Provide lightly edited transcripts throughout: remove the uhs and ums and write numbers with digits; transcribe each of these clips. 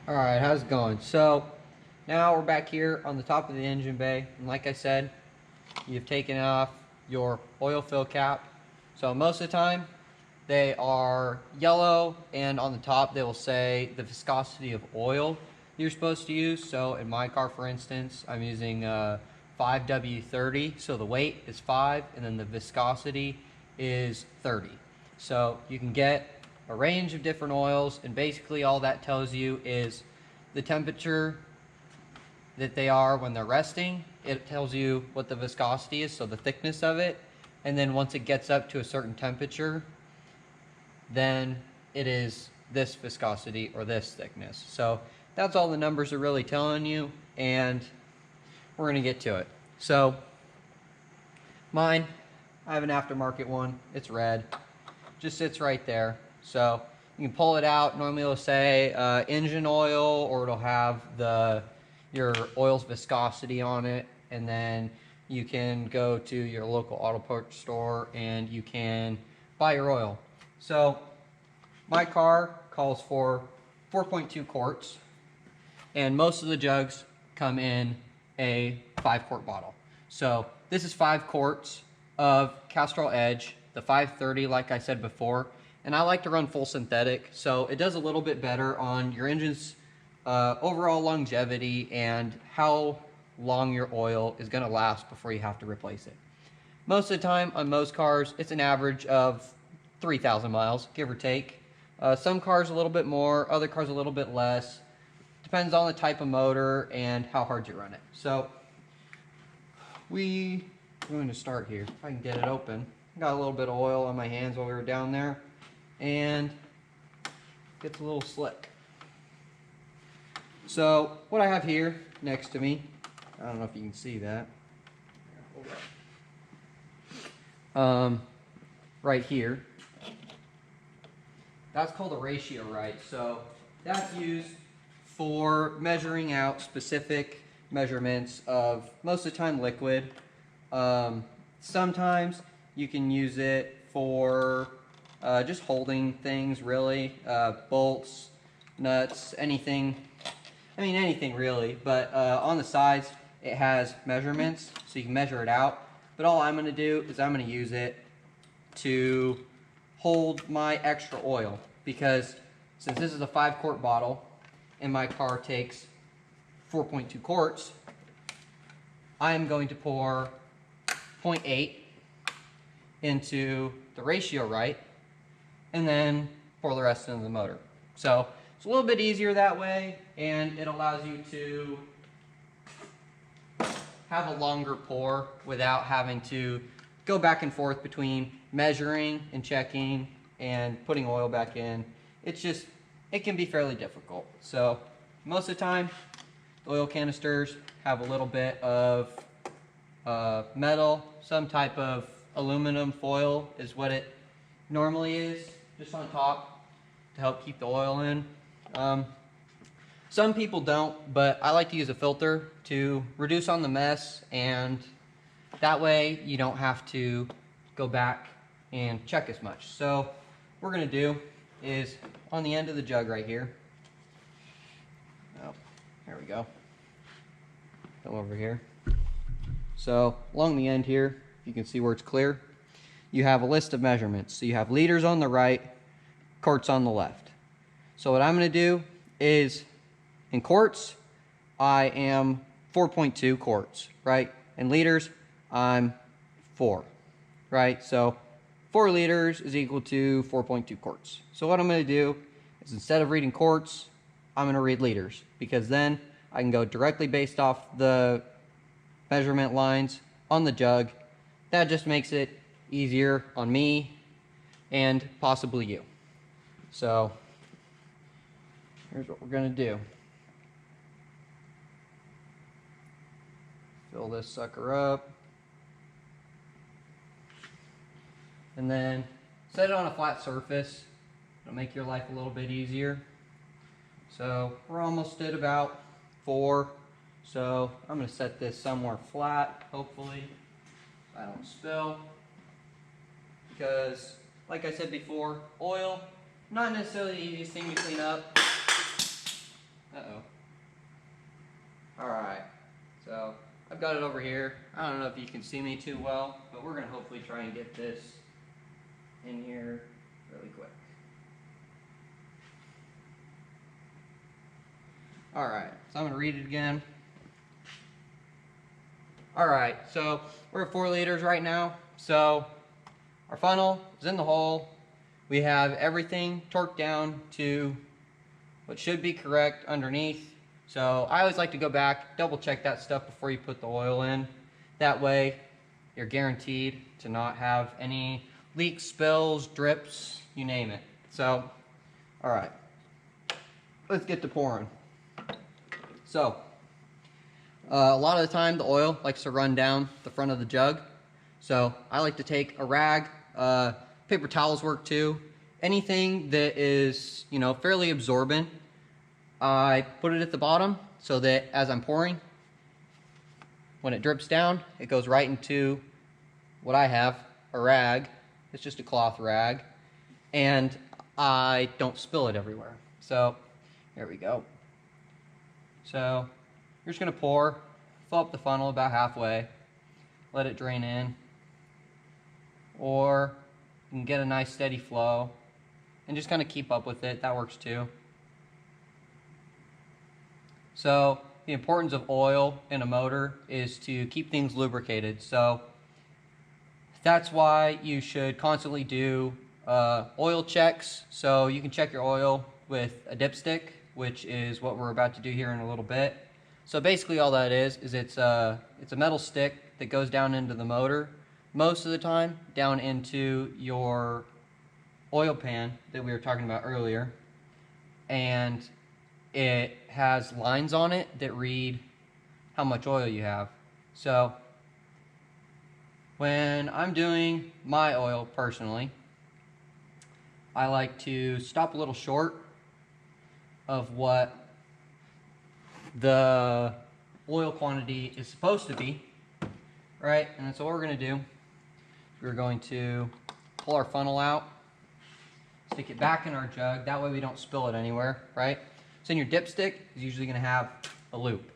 Alright, how's it going? So, now we're back here on the top of the engine bay, and like I said, you've taken off your oil fill cap. So most of the time, they are yellow, and on the top they will say the viscosity of oil you're supposed to use. So in my car, for instance, I'm using 5W30, so the weight is 5, and then the viscosity is 30. So you can get a range of different oils, and basically all that tells you is the temperature that they are when they're resting. It tells you what the viscosity is, so the thickness of it, and then once it gets up to a certain temperature, then it is this viscosity or this thickness. So that's all the numbers are really telling you, and we're going to get to it. So mine, I have an aftermarket one. It's red. Just sits right there. So you can pull it out. Normally it'll say engine oil, or it'll have your oil's viscosity on it, and then you can go to your local auto parts store and you can buy your oil. So my car calls for 4.2 quarts, and most of the jugs come in a 5-quart bottle. So this is 5 quarts of Castrol Edge, the 530 like I said before, and I like to run full synthetic, so it does a little bit better on your engine's overall longevity and how long your oil is going to last before you have to replace it. Most of the time on most cars, it's an average of 3,000 miles, give or take. Some cars a little bit more, other cars a little bit less. Depends on the type of motor and how hard you run it. So we're going to start here. If I can get it open. Got a little bit of oil on my hands while we were down there, and it gets a little slick. So what I have here next to me, I don't know if you can see that. Right here, that's called a ratio right. So that's used for measuring out specific measurements of, most of the time, liquid. Sometimes you can use it for just holding things, really. Bolts, nuts, anything. I mean, anything really. But on the sides, it has measurements, so you can measure it out. But all I'm going to do is I'm going to use it to hold my extra oil, because since this is a 5-quart bottle and my car takes 4.2 quarts, I'm going to pour 0.8 into the ratio right, and then pour the rest into the motor. So it's a little bit easier that way, and it allows you to have a longer pour without having to go back and forth between measuring and checking and putting oil back in. It's just, it can be fairly difficult. So most of the time, the oil canisters have a little bit of metal, some type of aluminum foil is what it normally is, just on top to help keep the oil in. Some people don't, but I like to use a filter to reduce on the mess, and that way you don't have to go back and check as much. So what we're going to do is on the end of the jug right here. Oh, there we go. Come over here. So along the end here, you can see where it's clear. You have a list of measurements. So you have liters on the right, quarts on the left. So what I'm going to do is, in quarts, I am 4.2 quarts, right? In liters, I'm 4, right? So 4 liters is equal to 4.2 quarts. So what I'm going to do is, instead of reading quarts, I'm going to read liters, because then I can go directly based off the measurement lines on the jug. That just makes it easier on me and possibly you. So here's what we're going to do. Fill this sucker up. And then set it on a flat surface. It'll make your life a little bit easier. So we're almost at about 4. So I'm going to set this somewhere flat, hopefully, so I don't spill. Because, like I said before, oil, not necessarily the easiest thing to clean up. Uh-oh. Alright, so I've got it over here. I don't know if you can see me too well, but we're going to hopefully try and get this in here really quick. Alright, so I'm going to read it again. Alright, so we're at 4 liters right now. So our funnel is in the hole. We have everything torqued down to what should be correct underneath. So I always like to go back, double check that stuff before you put the oil in. That way you're guaranteed to not have any leaks, spills, drips, you name it. So, alright, let's get to pouring. So, a lot of the time the oil likes to run down the front of the jug. So I like to take a rag, paper towels work too. Anything that is, you know, fairly absorbent, I put it at the bottom so that as I'm pouring, when it drips down, it goes right into what I have, a rag. It's just a cloth rag, and I don't spill it everywhere. So here we go. So you're just going to pour, fill up the funnel about halfway, let it drain in, or you can get a nice steady flow and just kind of keep up with it. That works too. So the importance of oil in a motor is to keep things lubricated. So that's why you should constantly do oil checks. So you can check your oil with a dipstick, which is what we're about to do here in a little bit. So basically all that is it's a metal stick that goes down into the motor, most of the time down into your oil pan that we were talking about earlier, and it has lines on it that read how much oil you have. So when I'm doing my oil personally, I like to stop a little short of what the oil quantity is supposed to be, right? And so what we're going to do, we're going to pull our funnel out, stick it back in our jug, that way we don't spill it anywhere, right? So in your dipstick is usually going to have a loop.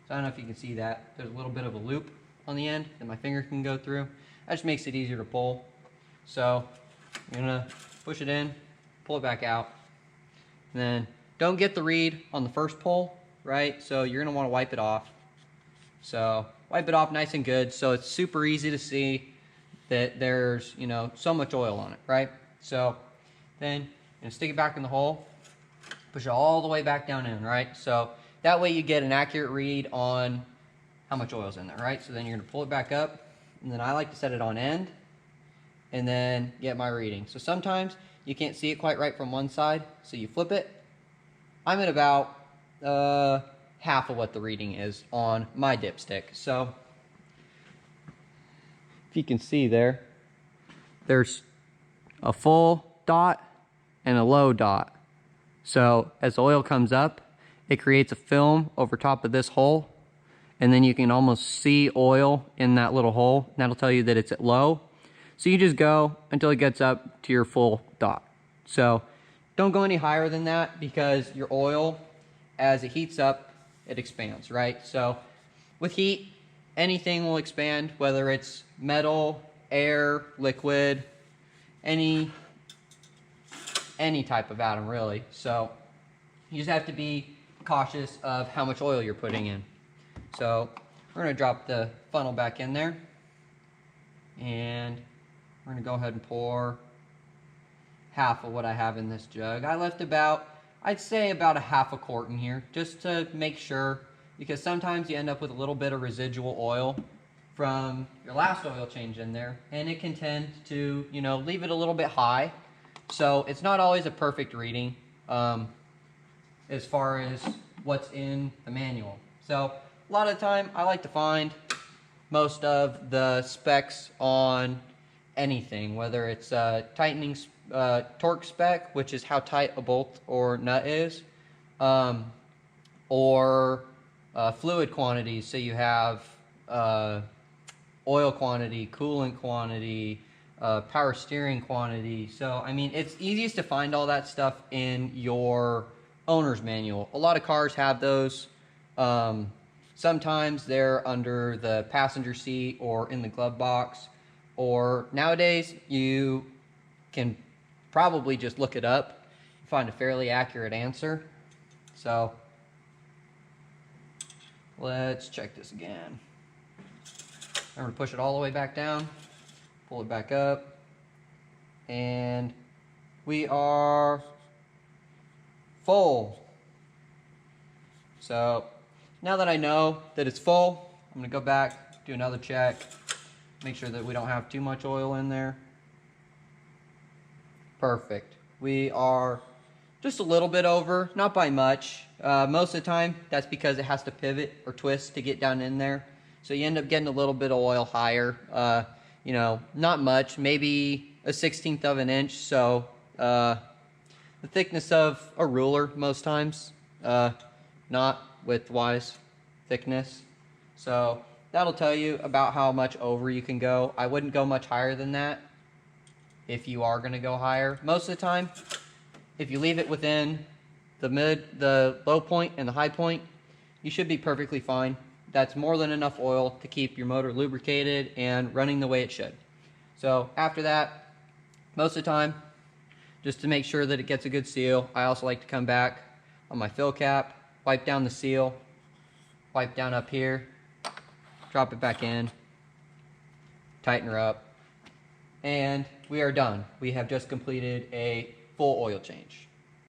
So I don't know if you can see that. There's a little bit of a loop on the end that my finger can go through. That just makes it easier to pull. So you're going to push it in, pull it back out, and then don't get the read on the first pull, right? So you're going to want to wipe it off. So wipe it off nice and good so it's super easy to see that there's, you know, so much oil on it, right? So then you're going to stick it back in the hole, push it all the way back down in, right? So that way you get an accurate read on how much oil's in there, right? So then you're going to pull it back up, and then I like to set it on end and then get my reading. So sometimes you can't see it quite right from one side, so you flip it. I'm at about half of what the reading is on my dipstick. So if you can see there's a full dot and a low dot. So as the oil comes up, it creates a film over top of this hole, and then you can almost see oil in that little hole. And that'll tell you that it's at low. So you just go until it gets up to your full dot. So don't go any higher than that, because your oil, as it heats up, it expands, right? So with heat, anything will expand, whether it's metal, air, liquid, any type of atom really. So you just have to be cautious of how much oil you're putting in. So we're going to drop the funnel back in there, and we're going to go ahead and pour half of what I have in this jug. I left about, I'd say about a half a quart in here, just to make sure, because sometimes you end up with a little bit of residual oil from your last oil change in there, and it can tend to, you know, leave it a little bit high. So it's not always a perfect reading as far as what's in the manual. So a lot of the time I like to find most of the specs on anything, whether it's tightening torque spec, which is how tight a bolt or nut is, or fluid quantities. So you have oil quantity, coolant quantity, power steering quantity. So I mean, it's easiest to find all that stuff in your owner's manual. A lot of cars have those. Sometimes they're under the passenger seat or in the glove box, or nowadays you can probably just look it up and find a fairly accurate answer. So let's check this again. Remember to push it all the way back down, pull it back up, and we are full. So now that I know that it's full, I'm going to go back, do another check, make sure that we don't have too much oil in there. Perfect. We are just a little bit over, not by much. Most of the time, that's because it has to pivot or twist to get down in there. So you end up getting a little bit of oil higher. You know, not much, maybe a 1/16 of an inch. So the thickness of a ruler most times, not width-wise thickness. So that'll tell you about how much over you can go. I wouldn't go much higher than that if you are going to go higher. Most of the time, if you leave it within the low point and the high point, you should be perfectly fine. That's more than enough oil to keep your motor lubricated and running the way it should. So after that, most of the time, just to make sure that it gets a good seal, I also like to come back on my fill cap, wipe down the seal, wipe down up here, drop it back in, tighten her up, and we are done. We have just completed a full oil change.